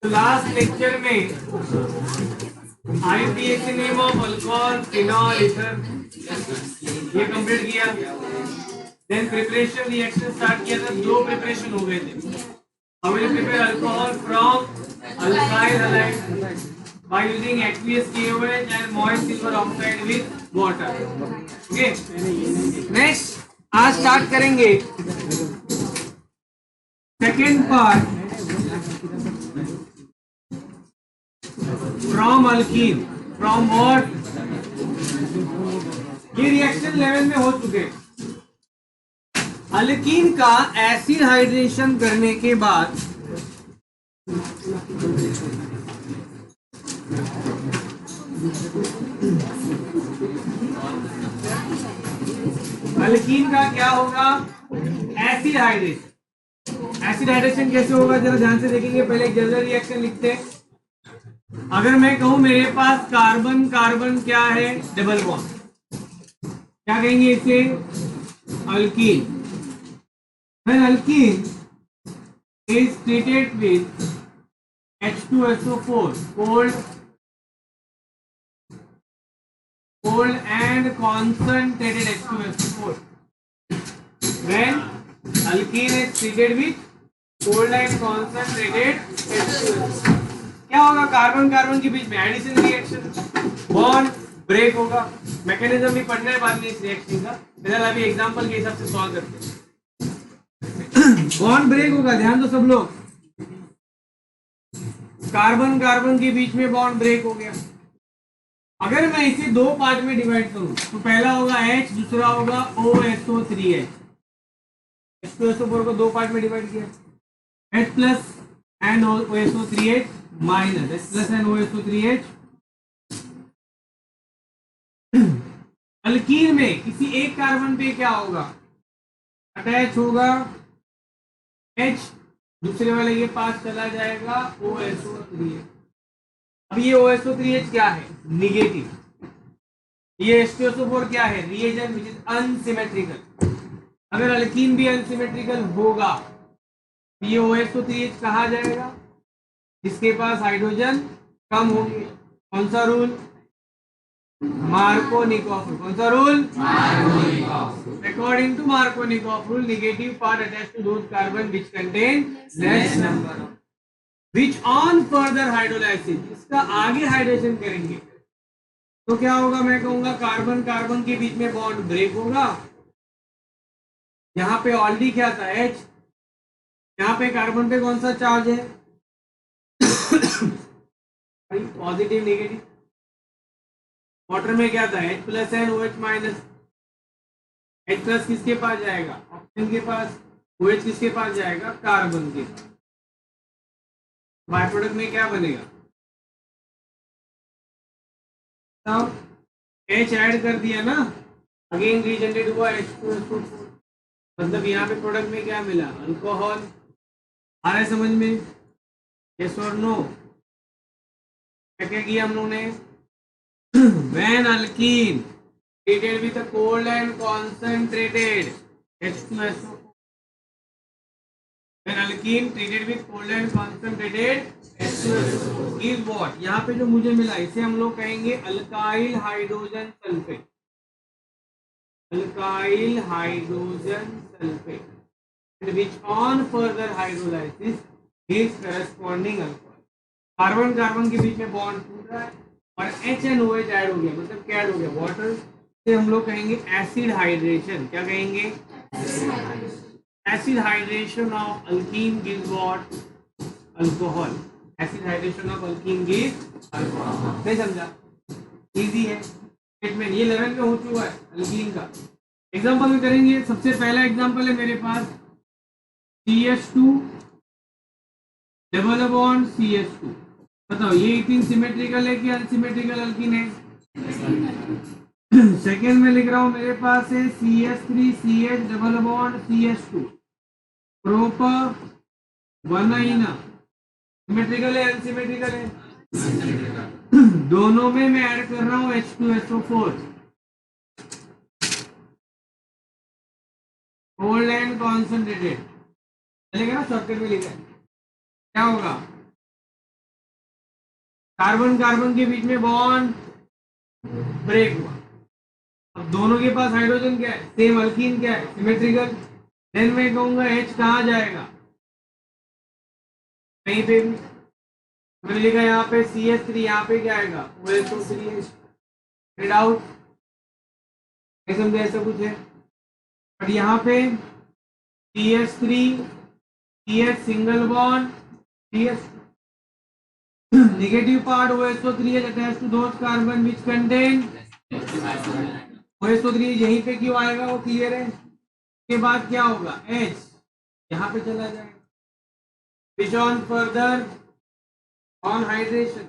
तो last lecture में IUPAC name of alcohol phenol ether ये कंप्लीट किया। देन प्रिपरेशन रिएक्शन स्टार्ट किया था, दो प्रिपरेशन हो गए थे। How will you prepare alcohol from alkyl halide by using aqueous KOH and moist silver oxide with water. Okay. Next आज start करेंगे second part from alkyne from what. ये reaction level में हो चुके। अल्कीन का एसिड हाइड्रेशन करने के बाद अल्कीन का क्या होगा? Acid hydration. एसिड हाइड्रेशन कैसे होगा जरा ध्यान से देखेंगे। पहले एक जनरल रिएक्शन लिखते हैं। अगर मैं कहूं मेरे पास कार्बन कार्बन क्या है? Double bond. क्या कहेंगे इसे? Alkyne. When alkene is treated with H2SO4, cold and concentrated H2SO4. When alkene is treated with cold and concentrated H2SO4, क्या होगा? कार्बन कार्बन के बीच में एडिशन रिएक्शन, बॉन्ड ब्रेक होगा। मैकेनिज्म भी पढ़ना है बाद में इस रिएक्शन का, फिलहाल अभी एग्जांपल के हिसाब से सॉल्व करते हैं। बॉन्ड ब्रेक होगा, ध्यान दो सब लोग। कार्बन कार्बन के बीच में बॉन्ड ब्रेक हो गया। अगर मैं इसे दो पार्ट में डिवाइड करूं तो पहला होगा H, दूसरा होगा OSO3H। H2SO4 को दो पार्ट में डिवाइड किया, H plus and OSO3H minus H plus and OSO3H। Alkyne में किसी एक कार्बन पे क्या होगा? अटैच होगा H, दूसरे वाले के पास चला जाएगा OSO3H। अब ये OSO3H क्या है? निगेटिव। ये H2SO4 क्या है? Reagent which is unsymmetrical. अगर अल्कीन भी अनसिमेट्रिकल होगा तो ये OSO3H कहा जाएगा जिसके पास हाइड्रोजन कम होंगे। कौन सा रूल? Markovnikov rule. कौन सा rule? According to Markovnikov rule, negative part attached to those carbon which contain less number of, which on further hydrolysis, इसका आगे हाइड्रेशन करेंगे तो क्या होगा? मैं कहूंगा कार्बन कार्बन के बीच में बॉन्ड ब्रेक होगा। यहाँ पे ऑलरेडी क्या था? H। यहाँ पे कार्बन पे कौन सा चार्ज है? Positive negative. वाटर में क्या था? H plus and OH minus. H plus किसके पास जाएगा? ऑक्सीजन के पास। OH किसके पास जाएगा? कार्बन के पास। बाय प्रोडक्ट में क्या बनेगा? तब H ऐड कर दिया ना, अगेन रीजनरेट हुआ H2SO4। मतलब यहाँ पे प्रोडक्ट में क्या मिला? अल्कोहल। आ रहा है समझ में? यस और नो? क्या किया हम लोगों ने? When alkene treated with a cold and concentrated H2SO4. When alkene treated with cold and concentrated H2SO4 is what? यहाँ पे जो मुझे मिला इसे हम लोग कहेंगे alkyl hydrogen sulphate. Alkyl hydrogen sulphate, which on further hydrolysis is corresponding alcohol। Carbon carbon के बीच में बॉन्ड टूट रहा है और H एंड OH ऐड हो गया, मतलब क्या ऐड हो गया? वाटर। से हम लोग कहेंगे एसिड हाइड्रेशन। क्या कहेंगे? Acid hydration of alkyne gives what? Alcohol. Acid hydration of alkyne gives alcohol. नहीं समझा? इजी है स्टेटमेंट। ये लेवल में हो चुका है अल्कीन का। एग्जांपल में करेंगे। सबसे पहला एग्जांपल है मेरे पास CH2 डबल बॉन्ड CH2। बताओ ये इथिन सिमेट्रिकल है कि अनसिमेट्रिकल अल्कीन है? सेकेंड में लिख रहा हूं मेरे पास है CH3CH डबल बॉन्ड CH2 प्रोपर वनाइना। सिमेट्रिकल है अनसिमेट्रिकल है? दोनों में मैं ऐड कर रहा हूं H2SO4। कोल्ड एंड कॉन्सेंट्रेटेड चलेगा ना? शॉर्टकट में लिखा है। क्या होगा? कार्बन कार्बन के बीच में बॉन्ड ब्रेक हुआ। अब दोनों के पास हाइड्रोजन क्या है, सेम अल्कीन क्या है, सिमेट्रिकल। देन मैं कहूंगा H कहाँ जाएगा, कहीं पे भी। मैंने लिखा यहाँ पे CH3, यहाँ पे क्या आएगा, OSO3H। आउट समझे, ऐसा कुछ है। और यहाँ पे CH3 CH single bond CH, negative part OSO3H attached to those carbon which contain OSO3H। यहीं पे क्यों आएगा वो क्लियर है। के बाद क्या होगा, H यहाँ पे चला जाएगा। Which on further on hydration।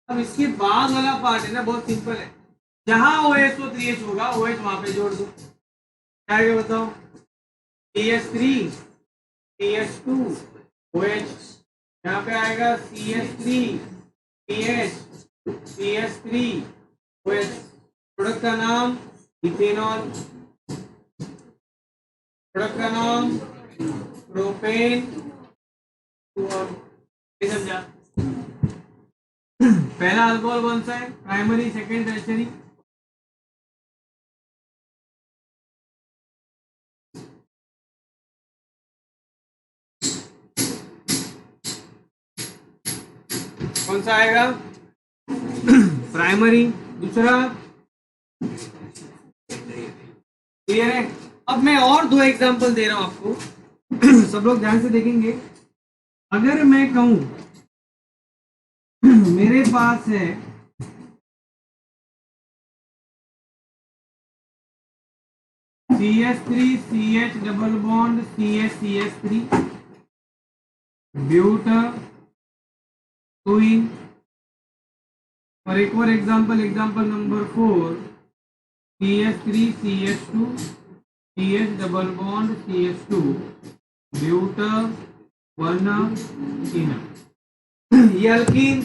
अब इसके बाद वाला पार्ट है ना, बहुत सिंपल है। जहां OSO3H होगा OH वहां पे जोड़ दो। क्या है बताओ, CH3 CH2 OH, यहाँ पे आएगा CH3 CH CH3 OH। Product का नाम इथेनॉल, प्रोडक्ट का नाम प्रोपेन। समझा। पहला अल्कोहल कौन सा है, प्राइमरी, सेकेंड, टर्शियरी। कौन सा आएगा, प्राइमरी। दूसरा क्लियर है। अब मैं और दो एग्जांपल दे रहा हूं आपको सब लोग ध्यान से देखेंगे। अगर मैं कहूं मेरे पास है CH3 CH double bond CH CH3 ब्यूटाटोइन। और एक और example, example number 4 CH3 CH2 CH double bond CH2 ब्यूटावर्नाइन। ये अल्कीन,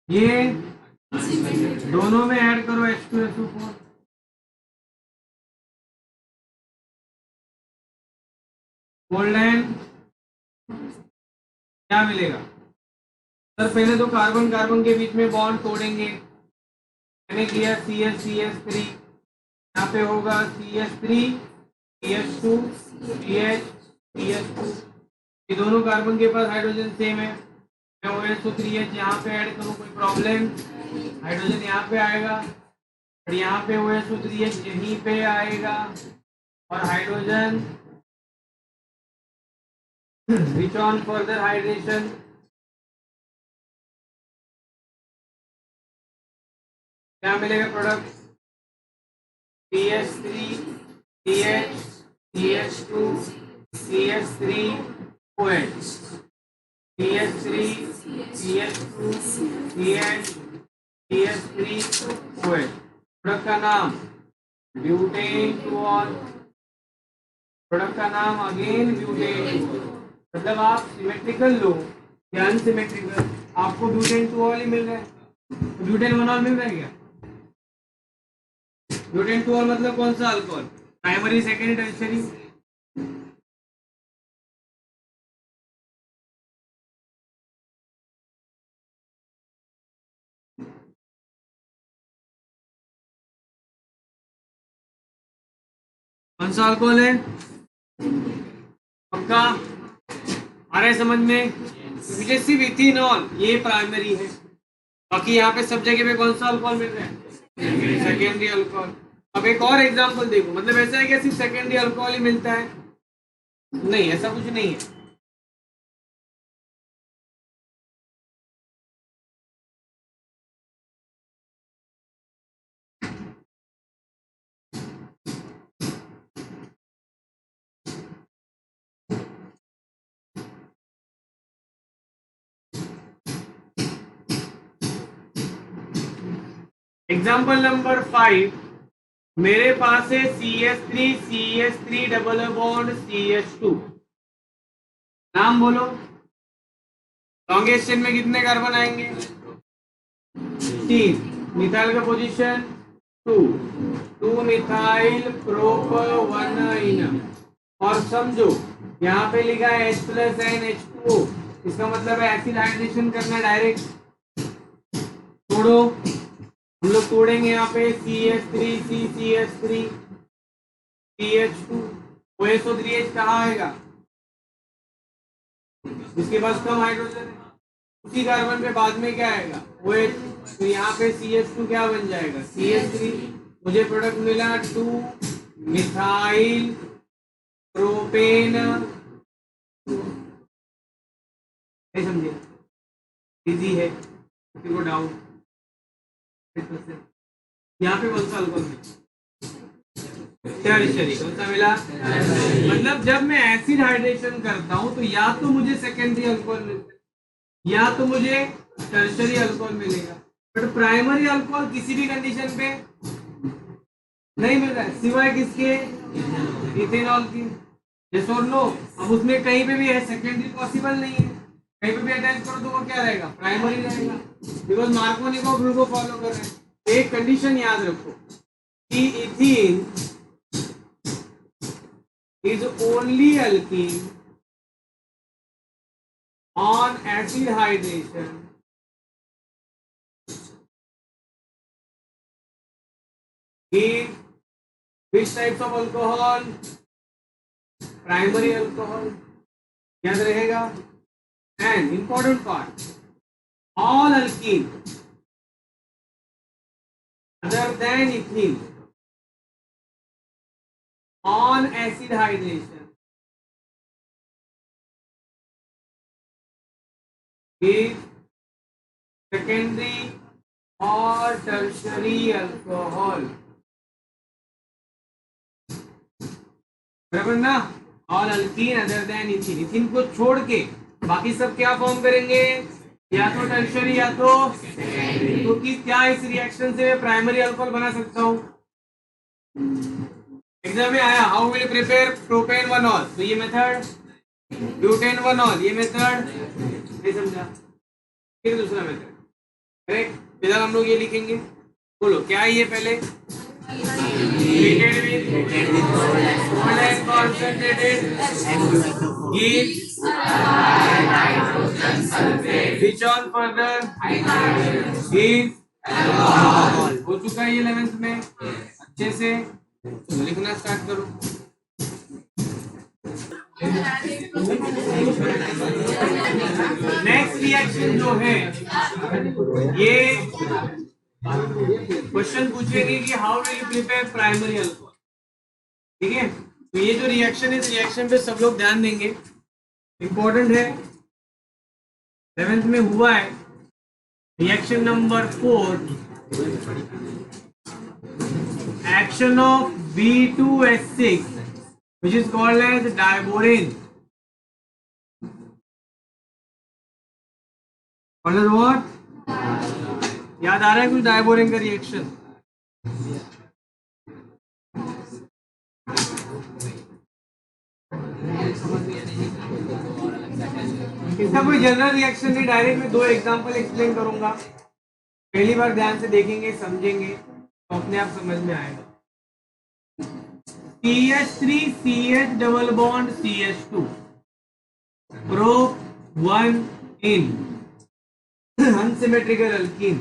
ये दोनों में ऐड करो H2SO4। गोल्डन क्या मिलेगा सर, पहले तो कार्बन कार्बन के बीच में बॉन्ड तोड़ेंगे। मैंने किया CH CH3, यहाँ पे होगा CH3 CH2 CH CH2। ये दोनों कार्बन के पास हाइड्रोजन सेम है। मैं OSO3H यहाँ पे ऐड करूँ, कोई प्रॉब्लम, हाइड्रोजन यहाँ पे आएगा और यहाँ पे OSO3H यहीं पे आएगा और hydrogen which on further hydration क्या मिलेगा product, CH3 CH CH2 CH3 OH, CH3 CH2 CH CH3 OH। Product का नाम ब्यूटेन टू ऑल, प्रोडक्ट का नाम अगेन ब्यूटेन। मतलब आप सिमेट्रिकल लो या अनसिमेट्रिकल, आपको ब्यूटेन टू ऑल ही मिल रहा है। तो ब्यूटेन वन ऑल मिल रहा है क्या, ब्यूटेन टू ऑल मतलब कौन सा अल्कोहल, प्राइमरी, सेकेंडरी, टर्शियरी। कौन सा अल्कोहल है, पक्का आ रहा है समझ में। सिर्फ इथेनॉल ये प्राइमरी है, बाकी यहाँ पे सब जगह पे कौन सा अल्कोहल मिल रहा है, सेकेंडरी अल्कोहल। अब एक और एग्जांपल देखो, मतलब ऐसा है कि सिर्फ सेकेंडरी अल्कोहल ही मिलता है, नहीं ऐसा कुछ नहीं है। एग्जाम्पल नंबर 5, मेरे पास है CH3 CH3 double bond CH2। नाम बोलो, लॉन्गेस्ट चेन में कितने कार्बन आएंगे, 3। मिथाइल का पोजीशन 2 मिथाइल प्रोपवानाइन। और समझो यहाँ पे लिखा है H+NH2O, इसका मतलब है एसिड हाइड्रेशन करना डायरेक्ट। तोड़ो, हम लोग तोड़ेंगे यहाँ पे CH3 CCH3 CH2 OSO3H कहाँ आएगा? इसके पास कम हाइड्रोजन है, उसी कार्बन पे बाद में क्या आएगा? OH। तो यहाँ पे CH2 क्या बन जाएगा? CH3। मुझे प्रोडक्ट मिला 2 मिथाइल प्रोपेन। नहीं समझे? इजी है, किसी को डाउट? यहाँ पे कौन सा अल्कोहल मिला? टर्शरी। कौन सा मिला? मतलब जब मैं एसिड हाइड्रेशन करता हूँ तो या तो मुझे सेकेंडरी अल्कोहल मिलता है या तो मुझे टर्शरी अल्कोहल मिलेगा, बट प्राइमरी अल्कोहल किसी भी कंडीशन पे नहीं मिल रहा है, सिवाय किसके? इथेनॉल की। यस और नो? अब उसमें कहीं पे भी है सेकेंडरी पॉसिबल नहीं है, कहीं पे भी अटैच करो तो वो क्या रहेगा? प्राइमरी रहेगा, बिकॉज मार्कोनिकोव रूल को फॉलो कर रहे हैं। एक कंडीशन याद रखो कि ethene is only alkene on acid hydration in which types of alcohol? Primary alcohol, याद रहेगा। And important part, all alkene other than ethene on acid hydration is secondary or tertiary alcohol। बराबर ना? All alkyne other than ethene, ethene को छोड़ के बाकी सब क्या फॉर्म करेंगे? या तो टर्शरी या तो कि क्या इस रिएक्शन से मैं प्राइमरी अल्कोहल बना सकता हूँ? एग्जाम में आया, हाउ विल प्रिपेयर प्रोपेन 1-ऑल, तो ये मेथड, ब्यूटेन 1-ऑल ये मेथड, नहीं समझा? फिर दूसरा मेथड, करेक्ट। फिलहाल हम लोग ये लिखेंगे, बोलो क्या है ये? पहले treated with cold and concentrated gives which on further gives alcohol। हो चुका है ये 11th में अच्छे से, तो लिखना स्टार्ट करो। नेक्स्ट रिएक्शन जो है ये क्वेश्चन पूछेंगे कि how will you prepare primary alcohol, ठीक है? तो ये जो रिएक्शन है, इस रिएक्शन पे सब लोग ध्यान देंगे, इंपॉर्टेंट है, 11th में हुआ है। Reaction number 4, action of B2H6 which is called as diborane, called as what? याद आ रहा है कुछ डायबोरेन का रिएक्शन? इसका कोई जनरल रिएक्शन नहीं, डायरेक्ट मैं 2 एग्जांपल एक्सप्लेन करूंगा, पहली बार ध्यान से देखेंगे समझेंगे तो अपने आप समझ में आएगा। CH3 CH double bond CH2 prop 1 ene unsymmetrical alkene,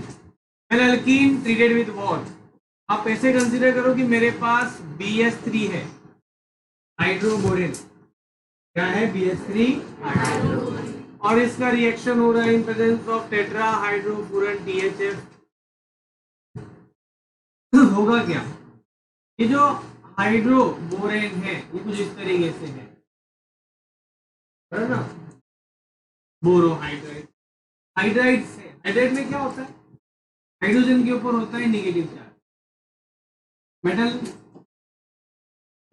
an alkene treated with what? आप ऐसे कंसीडर करो कि मेरे पास BH3 है, हाइड्रोबोरेन, क्या है? BH3 और इसका रिएक्शन हो रहा है in presence of tetrahydrofuran THF। होगा क्या? ये जो हाइड्रोबोरेन है ये कुछ इस तरीके से है ना, बोरोहाइड्राइड, हाइड्राइड से, हाइड्राइड में क्या होता है? हाइड्रोजन के ऊपर होता है negative charge, metal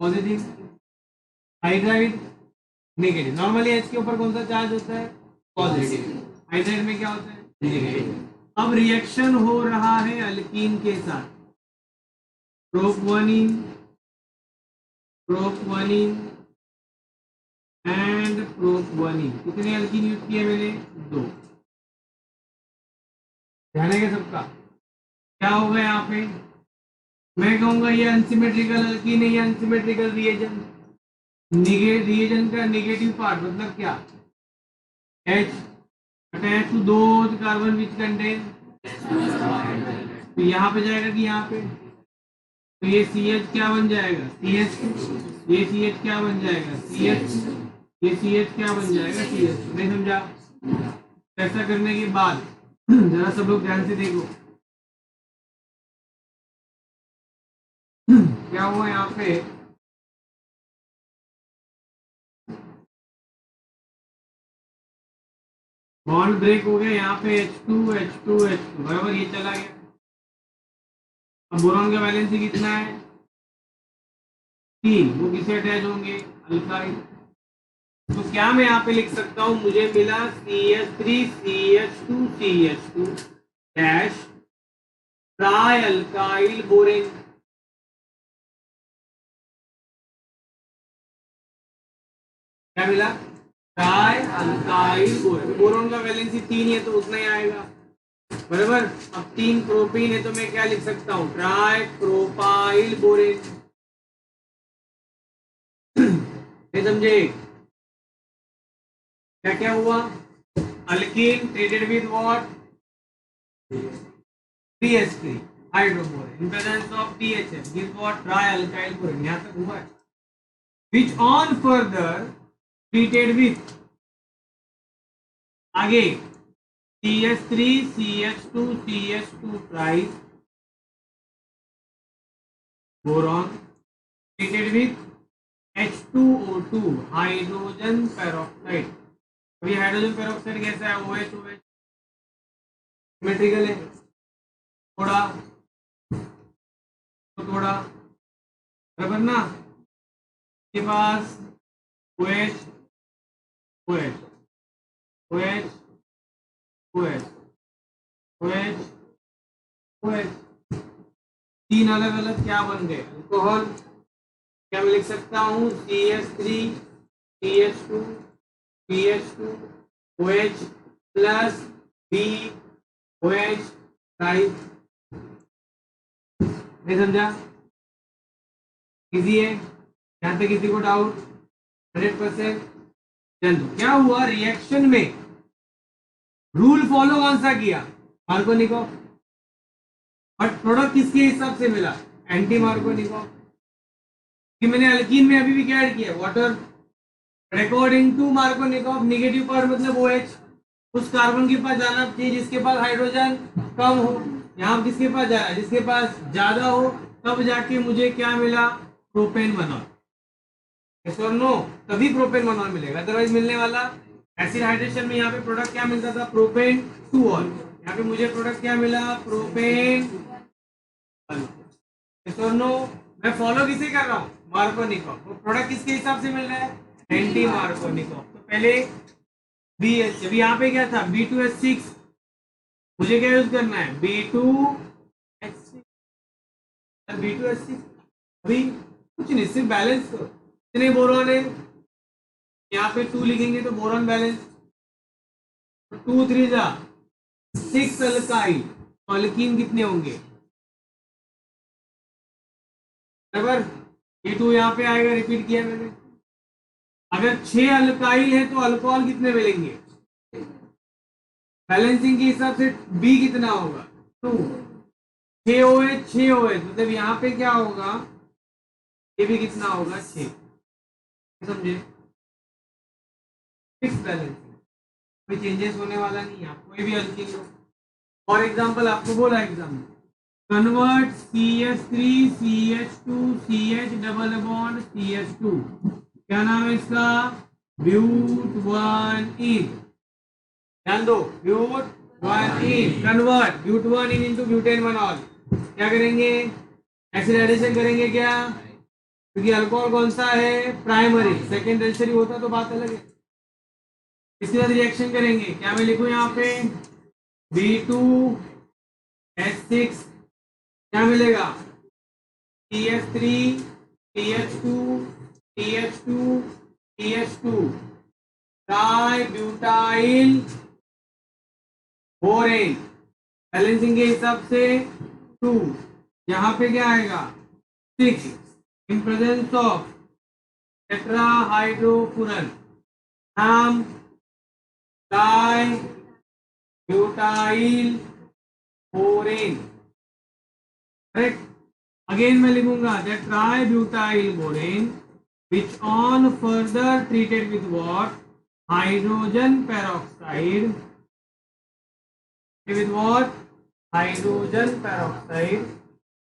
positive, hydride negative. Normally H के ऊपर कौन सा चार्ज होता है? पॉजिटिव। हाइड्राइड में क्या होता है? नेगेटिव। अब रिएक्शन हो रहा है अल्कीन के साथ, प्रोप 1 इन एंड प्रोप 1 इन। कितने अल्कीन यूज किए मैंने? 2। ध्यान है क्या सबका? क्या होगा यहाँ पे? मैं कहूंगा ये अनसिमेट्रिकल अल्कीन है, ये अनसिमेट्रिकल रिएजेंट, रिएजेंट का नेगेटिव पार्ट मतलब क्या, H अटैच टू दो कार्बन विच कंटेन, तो यहाँ पे जाएगा कि यहाँ पे, तो ये CH क्या बन जाएगा CH, ये CH क्या बन जाएगा CH, ये CH क्या बन जाएगा CH। नहीं समझा? ऐसा करने के बाद जरा सब लोग ध्यान से देखो क्या हुआ यहाँ पे, बॉन्ड ब्रेक हो गया यहाँ पे H2 H2 H2 बराबर, ये चला गया। अब बोरॉन का वैलेंसी कितना है 3, वो किसे अटैच होंगे अल्काइल। तो क्या मैं यहाँ पे लिख सकता हूँ, मुझे मिला CH3 CH2 CH2 dash try alkyl borane. क्या मिला, ट्राई अल्काइल बोरेन। बोरॉन का वैलेंसी 3 है तो उतना ही आएगा बराबर। अब 3 प्रोपीन है तो मैं क्या लिख सकता हूँ ट्राई प्रोपाइल बोरेन। समझे क्या क्या हुआ, alkene treated with what CH3 hydroborane in presence of THF gives what tri alkyl borane. यहां तक हुआ है। Which on further treated with, आगे CH3 CH2 CH2 tri boron treated with H2O2 hydrogen peroxide. अभी हाइड्रोजन पेरोक्साइड कैसा है OH OH symmetrical है, थोड़ा तो थोड़ा बराबर ना, के पास OH OH OH OH OH OH, तीन अलग अलग क्या बन गए अल्कोहल। क्या मैं लिख सकता हूँ CH3 CH2 CH2 OH plus B OH type. नहीं समझा, इजी है, यहाँ पे किसी को डाउट 100%। चलो क्या हुआ रिएक्शन में, रूल फॉलो कौन सा किया मार्कोनिकोव, बट प्रोडक्ट किसके हिसाब से मिला एंटी मार्कोनिकोव, कि मैंने अल्कीन में अभी भी क्या ऐड किया water. According to Markovnikov negative part मतलब OH उस कार्बन के पास जाना चाहिए जिसके पास हाइड्रोजन कम हो, यहाँ किसके पास जा रहा है जिसके पास ज्यादा हो, तब जाके मुझे क्या मिला प्रोपेन बनॉल। यस और नो, तभी प्रोपेन बनॉल मिलेगा, अदरवाइज मिलने वाला। एसिड हाइड्रेशन में यहाँ पे प्रोडक्ट क्या मिलता था प्रोपेन 2ऑल, यहाँ पे मुझे प्रोडक्ट क्या मिला प्रोपेन। यस और नो, मैं फॉलो किसे कर रहा हूँ मार्कोनिकोव, तो प्रोडक्ट किसके हिसाब से मिल रहा है एंटी मार्कोनिकोव। तो पहले BH, अभी यहाँ पे क्या था B2H6, मुझे क्या यूज करना है B2H6, B2H6 अभी कुछ नहीं सिर्फ बैलेंस करो, कितने बोरॉन है यहाँ पे 2 लिखेंगे तो बोरॉन बैलेंस 2 3 जा 6 अल्काइल, अल्कीन कितने होंगे बराबर, ये 2 यहाँ पे आएगा, रिपीट किया मैंने। अगर 6 अल्काइल है तो अल्कोहल कितने मिलेंगे, बैलेंसिंग के हिसाब से B कितना होगा 2, 6 OH 6 OH मतलब यहाँ पे क्या होगा ये भी कितना होगा 6, समझे फिक्स बैलेंसिंग, कोई चेंजेस होने वाला नहीं है। कोई भी अल्कीन लो, फॉर एग्जांपल आपको बोला exam convert CH3 CH2 CH double bond CH2, क्या नाम है इसका ब्यूट-1-इन, ध्यान दो ब्यूट-1-इन, कन्वर्ट ब्यूट-1-इन इनटू ब्यूटेन-1-ऑल। क्या करेंगे एसिड एडिशन करेंगे क्या, क्योंकि अल्कोहल कौन सा है प्राइमरी, सेकेंड टर्शियरी होता तो बात अलग है। इसके बाद रिएक्शन करेंगे, क्या मैं लिखूं यहाँ पे B2H6, क्या मिलेगा CH3 CH2 CH2 CH2 try butyl borane, balancing के हिसाब से 2, यहाँ पे क्या आएगा 6 इन प्रेजेंस ऑफ टेट्राहाइड्रोफुरन, नाम di butyl borane, correct. Again मैं लिखूंगा that tri butyl borane which on further treated with what, hydrogen peroxide, with what, hydrogen peroxide,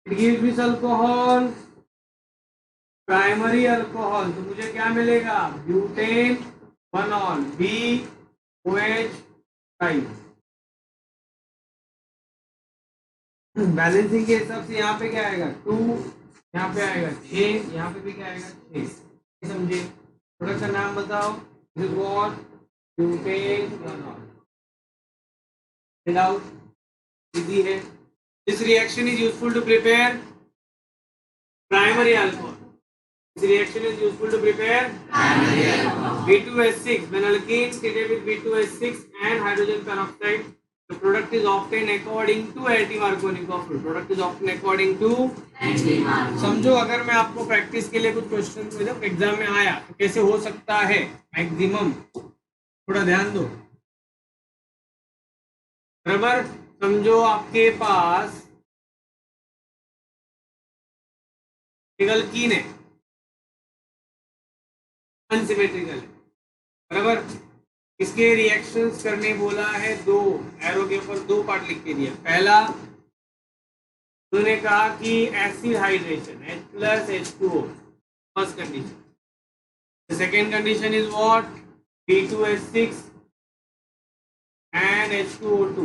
it gives this alcohol, primary alcohol, तो मुझे क्या मिलेगा, ब्यूटेन बनॉल BOH5। बैलेंसिंग के हिसाब से यहाँ पे क्या आएगा 2, यहाँ पे आएगा 6, यहाँ पे भी क्या आएगा 6, समझे। प्रोडक्ट का नाम बताओ, दिस इज व्हाट, ब्यूटेन बनॉल। Without easy है। This reaction is useful to prepare primary alcohol. This reaction is useful to prepare primary alcohol. B2H6. When alkenes treated with B2H6 and hydrogen peroxide, the product is obtained according to anti-Markovnikov rule. Product is obtained according to anti-Markovnikov। समझो, अगर मैं आपको practice के लिए कुछ question मतलब exam में आया तो कैसे हो सकता है मैक्सिमम, थोड़ा ध्यान दो, बराबर। समझो आपके पास एल्कीन है, अनसिमेट्रिकल है, बराबर। इसके रिएक्शंस करने बोला है, दो एरो के ऊपर 2 पार्ट लिख के दिया। पहला उन्होंने कहा कि acid hydration H+H2O, first condition. The second condition is what, B2H6 and H2O2,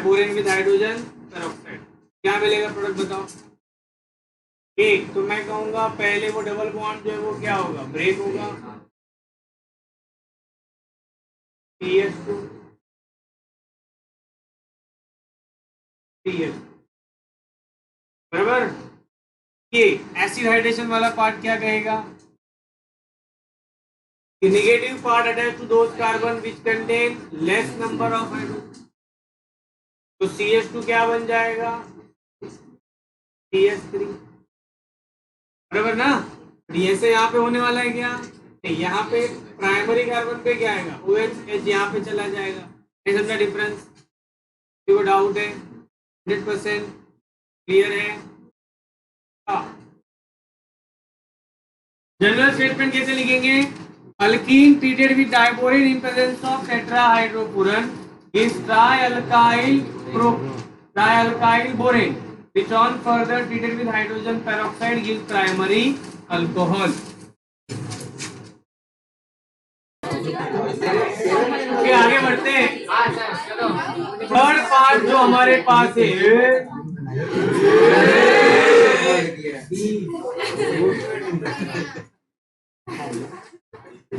borane with hydrogen peroxide. क्या मिलेगा प्रोडक्ट बताओ। एक तो मैं कहूंगा पहले वो डबल बॉन्ड जो है वो क्या होगा, ब्रेक होगा, CH2 CH2, बराबर। ये एसिड हाइड्रेशन वाला पार्ट क्या कहेगा, the negative part attached to those carbon which contain less number of hydrogen, तो CH2 क्या बन जाएगा, CH3, बराबर ना। ऐसे यहाँ पे होने वाला है क्या, नहीं, यहाँ पे प्राइमरी कार्बन पे क्या आएगा, OH यहाँ पे चला जाएगा। नहीं समझा डिफरेंस, कोई डाउट है, 100% क्लियर है। जनरल स्टेटमेंट कैसे लिखेंगे, alkene treated with diborane in presence of tetrahydrofuran is trialkyl borane which on further treated with hydrogen peroxide gives primary alcohol। आगे बढ़ते हैं। थर्ड पार्ट जो हमारे पास है,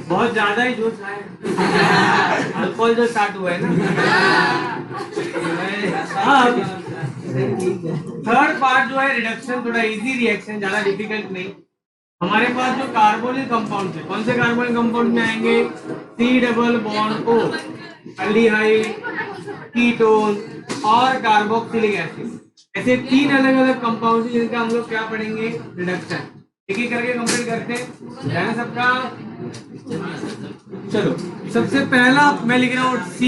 बहुत ज्यादा ही जोश है, अल्कोहल जो स्टार्ट हुआ है ना। थर्ड पार्ट जो है रिडक्शन, थोड़ा इजी रिएक्शन, ज्यादा डिफिकल्ट नहीं। हमारे पास जो कार्बोनिल कंपाउंड है, कौन से कार्बोनिल कंपाउंड में आएंगे, C+O, अल्डिहाइड, कीटोन और कार्बोक्सिलिक एसिड। ऐसे 3 अलग अलग कंपाउंड है जिनका हम लोग क्या पढ़ेंगे, रिडक्शन। एक एक करके कंप्लीट करते हैं, ध्यान सबका। चलो, सबसे पहला मैं लिख रहा हूं C,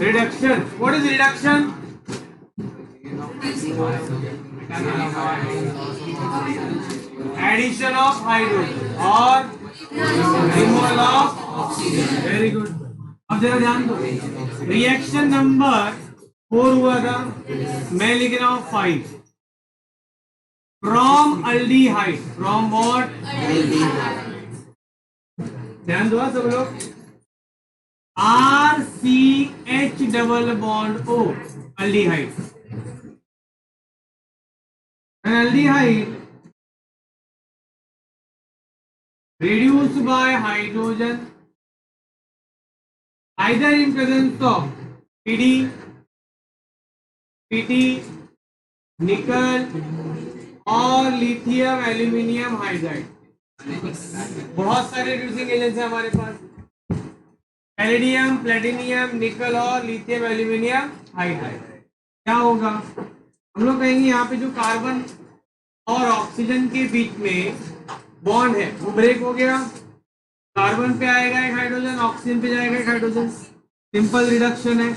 reduction. What is reduction, addition of hydrogen और removal of oxygen. Very good. अब जरा ध्यान दो, रिएक्शन नंबर 4 हुआ था, मैं लिख रहा हूं 5। फ्रॉम अल्डिहाइड, फ्रॉम व्हाट, ध्यान दो सब लोग, RCH double bond O, aldehyde. Aldehyde reduced by hydrogen either in presence of PD, PT, निकल और लिथियम एल्यूमिनियम हाइड्राइड। बहुत सारे रिड्यूसिंग एजेंट्स हैं हमारे पास। पैलेडियम, प्लेटिनियम, निकल और लिथियम एल्यूमिनियम हाइड्राइड। क्या होगा, हम लोग कहेंगे यहाँ पे जो कार्बन और ऑक्सीजन के बीच में बॉन्ड है वो ब्रेक हो गया, कार्बन पे आएगा एक हाइड्रोजन, ऑक्सीजन पे जाएगा एक हाइड्रोजन, सिंपल रिडक्शन है।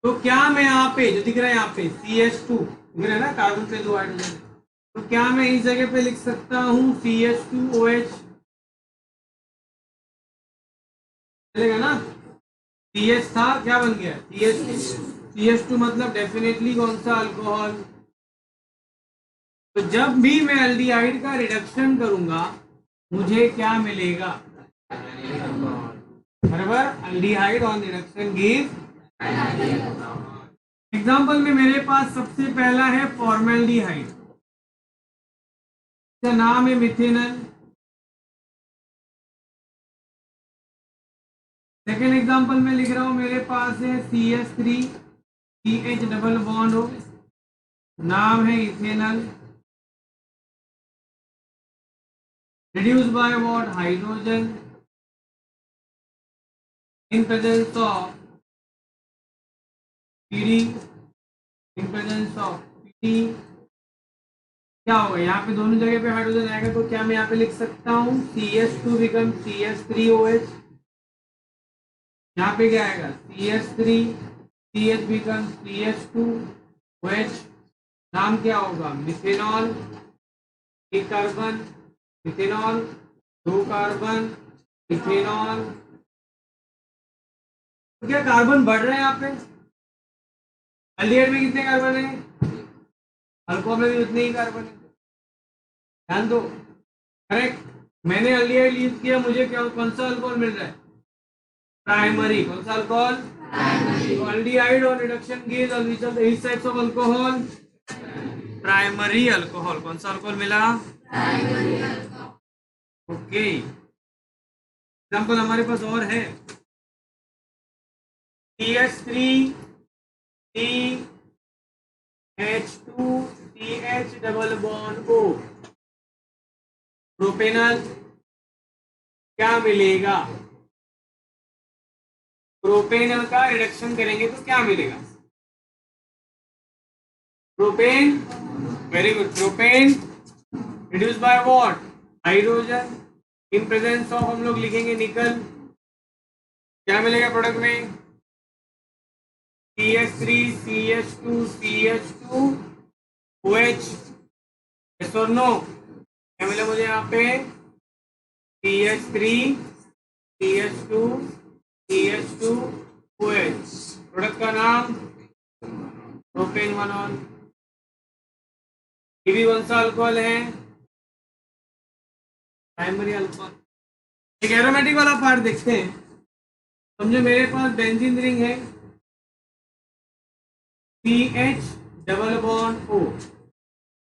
तो क्या मैं यहाँ पे जो दिख रहा है यहाँ पे CH2 दिख रहा है ना, कार्बन पे 2 हाइड्रोजन, तो क्या मैं इस जगह पे लिख सकता हूँ CH2OH, चलेगा ना? CH था, क्या बन गया CH2 मतलब डेफिनेटली कौन सा अल्कोहल। तो जब भी मैं एल्डिहाइड का रिडक्शन करूंगा मुझे क्या मिलेगा, बराबर, aldehyde on reduction give. Example में मेरे पास सबसे पहला है फॉर्मेल्डिहाइड, इसका नाम है मिथेनल। सेकेंड एग्जांपल में लिख रहा हूं, मेरे पास है CH3 CH डबल बॉन्ड हो, नाम है ethanal, reduced by what, hydrogen in presence of PD, in presence of PD। क्या होगा, यहाँ पे दोनों जगह पे हाइड्रोजन आएगा, तो क्या मैं यहाँ पे लिख सकता हूँ CH2 बिकम CH3OH, यहाँ पे क्या आएगा CH3 CH बिकम CH2OH, नाम क्या होगा मिथेनॉल, एक कार्बन मिथेनॉल, 2 कार्बन मिथेनॉल। तो क्या कार्बन बढ़ रहे हैं यहाँ पे, एल्डिहाइड में कितने कार्बन है, अल्कोहल में भी उतने ही कार्बन है, ध्यान दो, करेक्ट। मैंने एल्डिहाइड यूज किया, मुझे क्या कौन सा अल्कोहल मिल रहा है, प्राइमरी, कौन सा अल्कोहल, एल्डिहाइड और reduction gives which types of alcohol, primary alcohol, कौन सा अल्कोहल मिला, ओके। एग्जांपल हमारे पास और है CH3 CH2 CH double bond O, propanal, क्या मिलेगा, प्रोपेनल का रिडक्शन करेंगे तो क्या मिलेगा, propane, very good, propane reduce by what, hydrogen, in presence of हम लोग लिखेंगे निकल, क्या मिलेगा प्रोडक्ट में CH3 CH2 CH2 OH, yes और नो, क्या मिला मुझे यहाँ पे CH3 CH2 CH2 OH, product का नाम प्रोपेनॉल, ये भी कौन सा अल्कोहल है, प्राइमरी अल्कोहल। एक एरोमेटिक वाला पार्ट देखते हैं, समझो मेरे पास बेंजीन रिंग है CH डबल बॉन्ड O,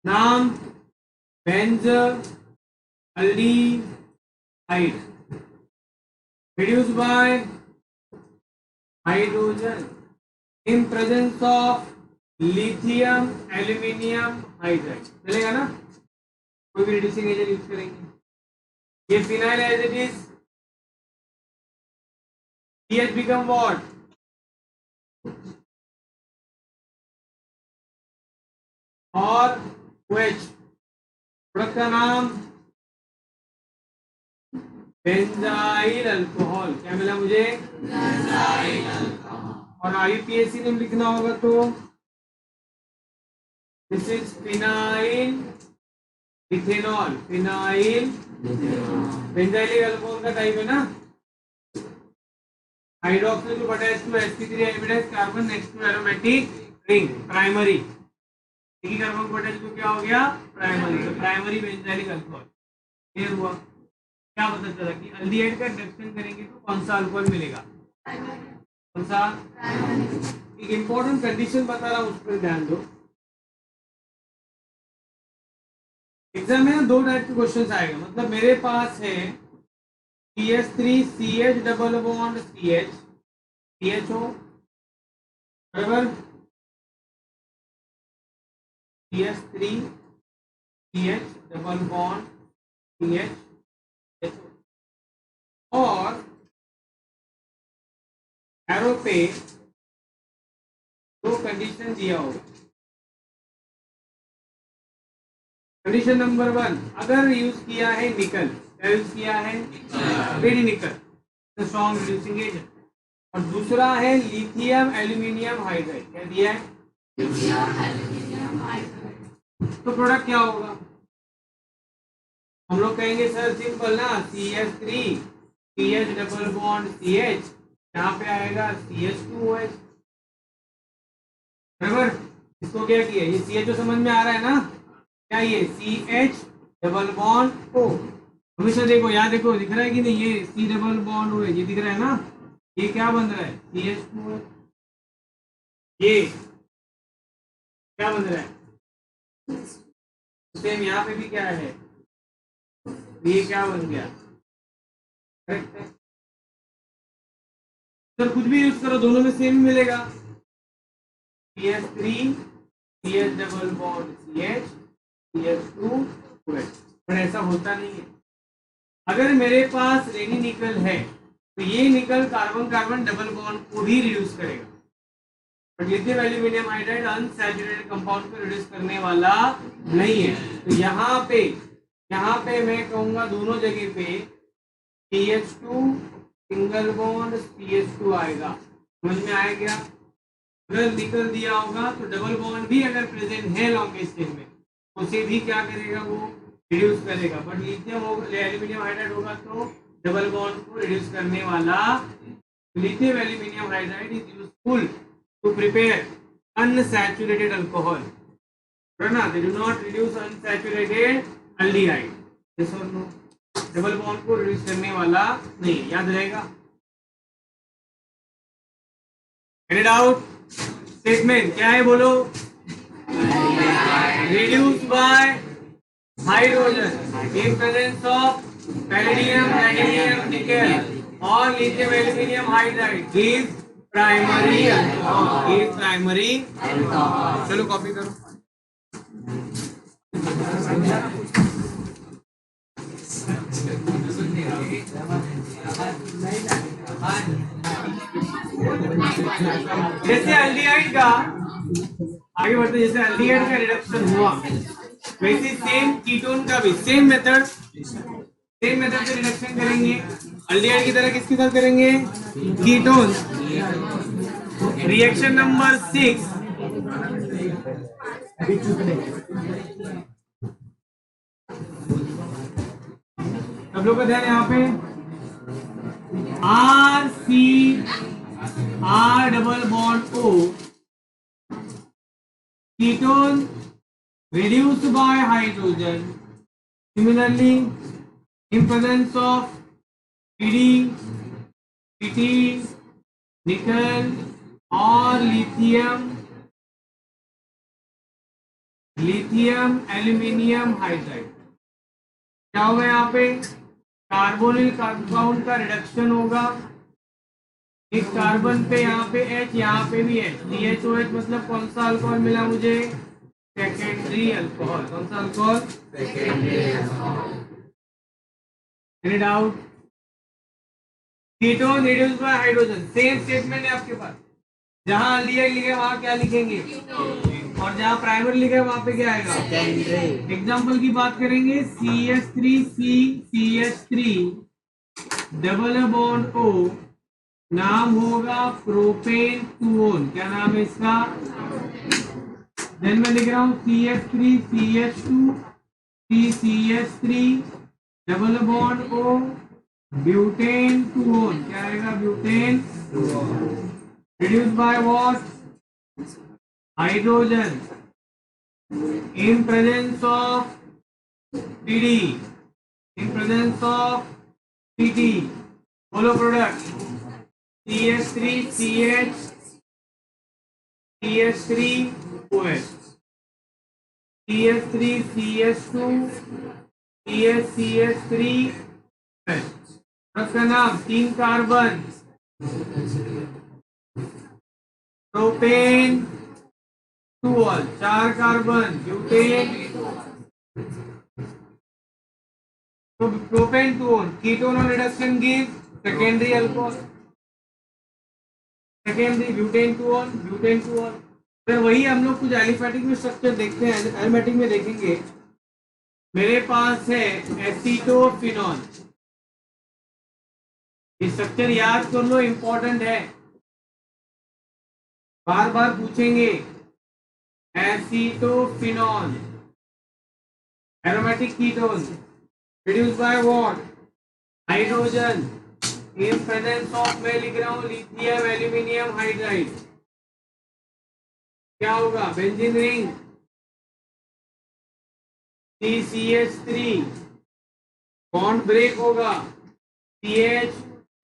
नाम बेंज़ल्डिहाइड, reduced by hydrogen in presence of lithium aluminium hydride, चलेगा ना, कोई भी रिड्यूसिंग एजेंट यूज करेंगे, ये phenyl as it is, CH become what, और OH, प्रोडक्ट का नाम बेंजाइल अल्कोहल, क्या मिला मुझे, बेंजाइल अल्कोहल, और IUPAC नेम लिखना होगा तो this is phenyl ethanol, phenyl benzylic alcohol का टाइप है ना, hydroxyl group attached to sp3 एमिडेस carbon next to aromatic ring, primary, एक ही कार्बन को अटैच तो क्या हो गया प्राइमरी, तो प्राइमरी बेंजाइलिक अल्कोहल। क्लियर हुआ, क्या पता चला कि एल्डिहाइड का रिडक्शन करेंगे तो कौन सा अल्कोहल मिलेगा, कौन सा, एक इंपॉर्टेंट कंडीशन बता रहा हूं उस पर ध्यान दो, एग्जाम में ना 2 टाइप के क्वेश्चंस आएगा, मतलब मेरे पास है CH3 CH double bond CH CHO, बराबर, CH3 CH double bond CH, और एरो पे दो कंडीशन दिया होगा। कंडीशन नंबर 1, अगर यूज किया है निकल, क्या यूज किया है, वेरी निकल, तो स्ट्रॉन्ग रिड्यूसिंग एजेंट। और दूसरा है लिथियम एल्यूमिनियम हाइड्राइड, क्या दिया है, तो प्रोडक्ट क्या होगा, हम लोग कहेंगे सर सिंपल ना, CH3 CH double bond CH, यहाँ पे आएगा CH2OH, बराबर। इसको क्या किया, ये CH समझ में आ रहा है ना, क्या ये CH डबल बॉन्ड O, हमेशा देखो यहाँ देखो दिख रहा है कि नहीं, ये C डबल बॉन्ड O है, ये दिख रहा है ना, ये क्या बन रहा है CH2, ये क्या बन रहा है, सेम यहाँ पे भी क्या है, ये क्या बन गया, करेक्ट है सर, कुछ भी यूज करो दोनों में सेम मिलेगा, CH3 CH double bond CH CH2OH, पर ऐसा होता नहीं है। अगर मेरे पास रेडी निकल है तो ये निकल कार्बन कार्बन डबल बॉन्ड को भी रिड्यूस करेगा, but lithium aluminium hydride unsaturated compound को रिड्यूस करने वाला नहीं है। तो यहाँ पे मैं कहूंगा दोनों जगह पे CH2 सिंगल बॉन्ड CH2 आएगा, समझ में आया क्या। अगर निकल दिया होगा तो डबल बॉन्ड भी अगर प्रेजेंट है लॉन्गेस्ट चेन में, उसे भी क्या करेगा, वो रिड्यूस करेगा, बट लिथियम एल्यूमिनियम हाइड्राइड होगा तो डबल बॉन्ड को रिड्यूस करने वाला। Lithium aluminium hydride is useful to prepare unsaturated alcohol, है ना, they do not reduce unsaturated aldehyde, yes और नो, डबल बॉन्ड को रिड्यूस करने वाला नहीं, याद रहेगा। एनी डाउट, स्टेटमेंट क्या है बोलो, reduce by hydrogen in presence of palladium magnesium nickel और lithium aluminium hydride is primary चलो कॉपी करो। जैसे एल्डिहाइड का आगे बढ़ते, जैसे एल्डिहाइड का रिडक्शन हुआ वैसे सेम कीटोन का भी सेम मेथड से रिडक्शन करेंगे। एल्डिहाइड की तरह किसके साथ करेंगे, कीटोन। रिएक्शन नंबर 6, सब लोग का ध्यान यहाँ पे, R double bond O ketone reduced by hydrogen, similarly in presence of PD, PT, nickel और लिथियम एल्यूमिनियम हाइड्राइड, क्या होगा यहाँ पे, कार्बोनिल कंपाउंड का रिडक्शन होगा, एक कार्बन पे यहाँ पे H, यहाँ पे भी H, CHOH मतलब कौन सा अल्कोहल मिला मुझे, सेकेंडरी अल्कोहल, कौन सा alcohol, any doubt. Ketone reduced by hydrogen, same statement है आपके पास, जहां एल्डिहाइड लिखे वहां क्या लिखेंगे, और जहां प्राइमरी लिखे वहां पे क्या आएगा, एग्जांपल की बात करेंगे, CH3C CH3 double bond O, नाम होगा प्रोपेन टूओन, क्या नाम है इसका, देन मैं लिख रहा हूं CH3 CH2 CH3 double bond O butane two one, क्या आएगा, butane reduced by what, hydrogen in presence of PD, in presence of PT, बोलो product CH3 CH CH3 OH CH3 CH2 CH CH3 उसका नाम 3 carbon propane 2 4 carbon butane, तो propane 2 ketone और reduction give secondary alcohol. Secondary butane two on, butane two on. फिर वही हम लोग कुछ एलिफेटिक में स्ट्रक्चर देखते हैं, एरोमेटिक में देखेंगे। मेरे पास है एसीटोफिनॉल, ये स्ट्रक्चर याद कर लो, इंपॉर्टेंट है, बार बार पूछेंगे। Acetophenol aromatic ketone produced by what? Hydrogen in presence of, मैं लिख रहा हूं लिथियम एल्यूमिनियम हाइड्राइड। क्या होगा? Benzene ring CCH3, bond break होगा CH।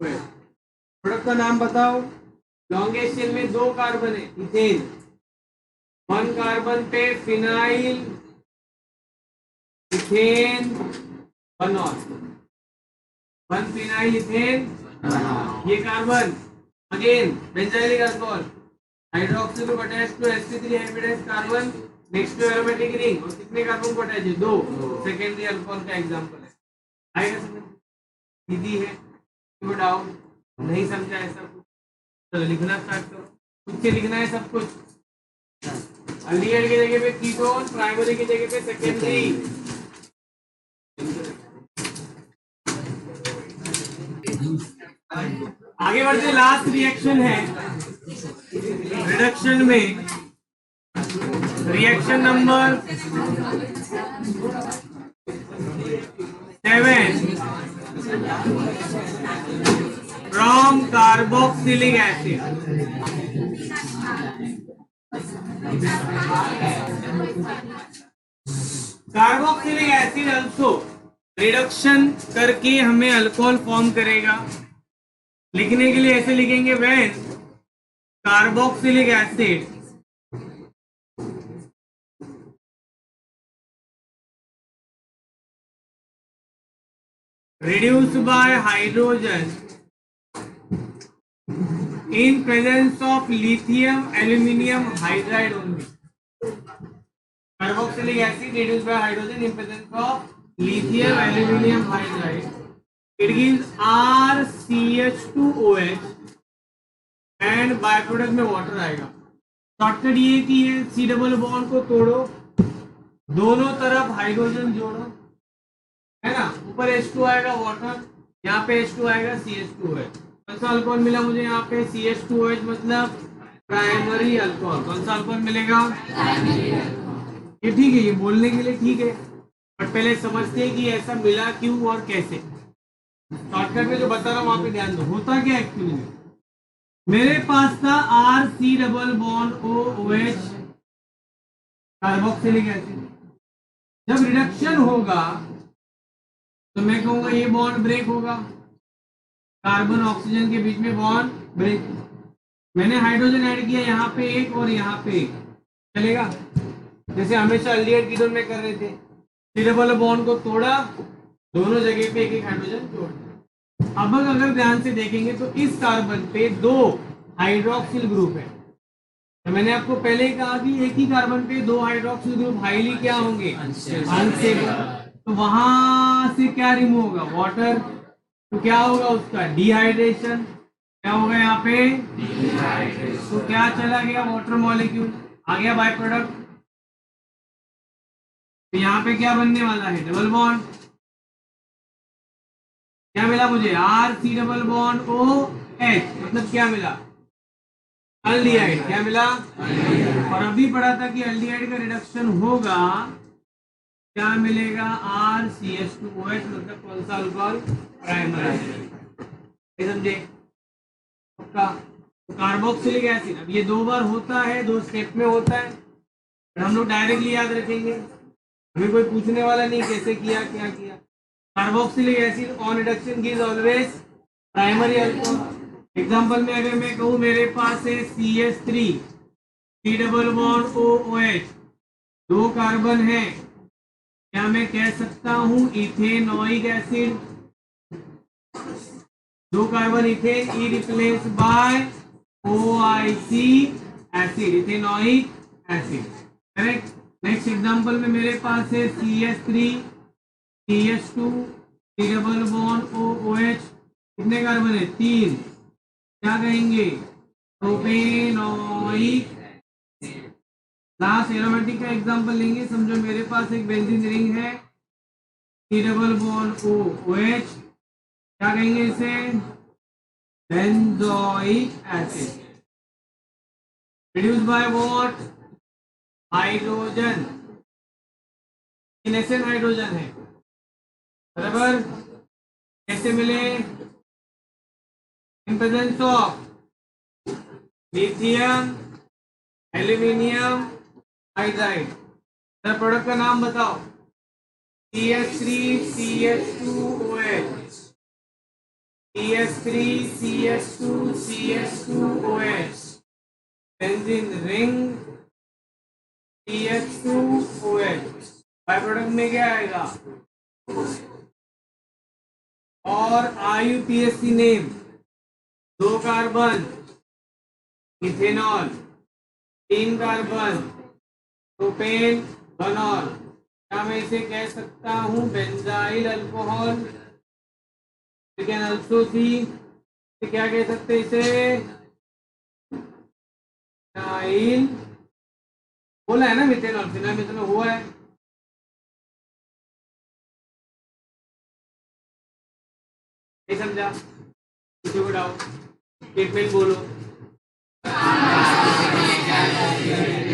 प्रोडक्ट का नाम बताओ। लॉन्गेस्ट चेन में 2 कार्बन है, इथेन। 1 कार्बन पे फिनाइल इथेन बनॉल, 1 फिनाइल इथेन। ये carbon again benzylic alcohol, hydroxy group attach to sp3 hybridized carbon next to aromatic ring. और कितने कार्बन को अटैच है? 2। सेकेंडरी अल्कोहल का एग्जांपल है। आएगा समझ? सीधी है, कोई डाउट नहीं समझा ऐसा कुछ? चलो लिखना स्टार्ट करो, खुद से लिखना है सब कुछ। अल्डिहाइड की जगह पे कीटोन, प्राइमरी की जगह पे सेकेंडरी। आगे बढ़ते, लास्ट रिएक्शन है रिडक्शन में, reaction number 7 from carboxylic acid. Carboxylic acid also reduction करके हमें अल्कोहल फॉर्म करेगा। लिखने के लिए ऐसे लिखेंगे, when carboxylic acid reduced by hydrogen in presence of lithium aluminium hydride only. Carboxylic acid reduced by hydrogen in presence of lithium aluminium hydride. It gives RCH2OH and byproduct में water आएगा। Shortcut ये कि ये C double bond को तोड़ो, दोनों तरफ hydrogen जोड़ो, है ना। ऊपर H2 आएगा वाटर, यहाँ पे H2 आएगा CH2OH। कौन सा अल्कोहल मिला मुझे? यहाँ पे CH2OH मतलब प्राइमरी अल्कोहल। कौन सा अल्कोहल मिलेगा? ये ठीक है, ये बोलने के लिए ठीक है, बट पहले समझते हैं कि ऐसा मिला क्यों और कैसे। शॉर्टकट में जो बता रहा हूँ वहां पे ध्यान दो। होता क्या एक्चुअली में, मेरे पास था RC double bond OH carboxylic acid. जब रिडक्शन होगा तो मैं कहूंगा ये बॉन्ड ब्रेक होगा, कार्बन ऑक्सीजन के बीच में बॉन्ड ब्रेक। मैंने हाइड्रोजन ऐड किया यहाँ पे एक और यहाँ पे एक, चलेगा? जैसे हमेशा अल्डिहाइड कीटोन में कर रहे थे, C डबल बॉन्ड को तोड़ा, दोनों जगह पे एक एक हाइड्रोजन जोड़ दिया। अब अगर ध्यान से देखेंगे तो इस कार्बन पे 2 हाइड्रोक्सिल ग्रुप है। तो मैंने आपको पहले ही कहा कि एक ही कार्बन पे 2 हाइड्रोक्सिल ग्रुप हाईली क्या होंगे? अनस्टेबल। तो वहां से क्या रिमूव होगा? वाटर। तो क्या होगा उसका? डिहाइड्रेशन। क्या होगा यहाँ पे? तो क्या चला गया? वाटर मॉलिक्यूल आ गया बाय प्रोडक्ट। तो यहाँ पे क्या बनने वाला है? Double bond. क्या मिला मुझे? RC डबल बॉन्ड OH, मतलब क्या मिला? अल्डिहाइड। क्या मिला? और अभी पढ़ा था कि अल्डिहाइड का रिडक्शन होगा, क्या मिलेगा? RCH2OH, मतलब कौन सा अल्कोहल? प्राइमरी। समझे? तो कार्बोक्सिलिक एसिड, अब ये 2 बार होता है, 2 स्टेप में होता है, हम लोग डायरेक्टली याद रखेंगे, हमें कोई पूछने वाला नहीं कैसे किया क्या किया। Carboxylic acid on reduction gives always primary alcohol. Example में अगर मैं कहूँ मेरे पास है CH3 C double bond OH, 2 carbon है, क्या मैं कह सकता हूँ ethanoic acid? 2 carbon ethane, E replace by OIC acid, ethanoic acid. Correct. Next example में मेरे पास है CH3 CH2 C double bond OH, कितने कार्बन है? 3, क्या कहेंगे? प्रोपेनोइक। लास्ट एरोमेटिक का एग्जांपल लेंगे। समझो मेरे पास एक बेंजीन रिंग है, C double bond O OH, क्या कहेंगे इसे? Benzoic acid. Produced by what? Hydrogen, nascent hydrogen है, बराबर। कैसे मिले? In presence of lithium, aluminium hydride. Product का नाम बताओ। CH3CH2OH, CH3CH2CH2OH, benzene ring CH2OH। By product में क्या आएगा? और IUPAC name, 2 carbon ethanol, 3 carbon propane बनॉल। क्या मैं इसे कह सकता हूं benzyl alcohol? You can also see, क्या कह सकते हैं इसे? बेंजाइल, बोला है ना मिथेनॉल, फिनॉल मिथेनॉल हुआ है। नहीं समझा? किसी को डाउट? स्टेटमेंट बोलो।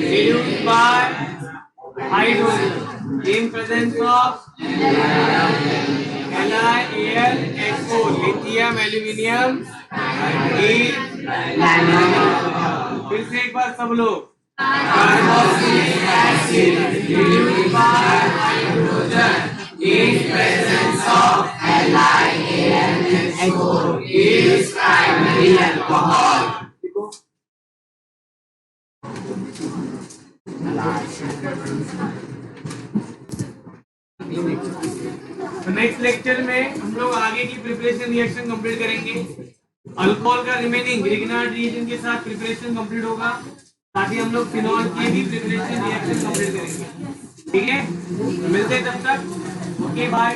Reduced by hydrogen in presence of LiAlHO, lithium aluminium heat। फिर से एक बार सब लोग। Carboxylic acid reduced by hydrogen in presence of LiAlHO is primary alcohol। तो नेक्स्ट लेक्चर में हम लोग आगे की प्रिपरेशन रिएक्शन कंप्लीट करेंगे। अल्कोहल का रिमेनिंग ग्रिग्नार्ड रिएजेंट के साथ प्रिपरेशन कंप्लीट होगा, साथ ही हम लोग फिनॉल की भी प्रिपरेशन रिएक्शन कंप्लीट करेंगे। ठीक है, मिलते हैं तब तक। Okay bye.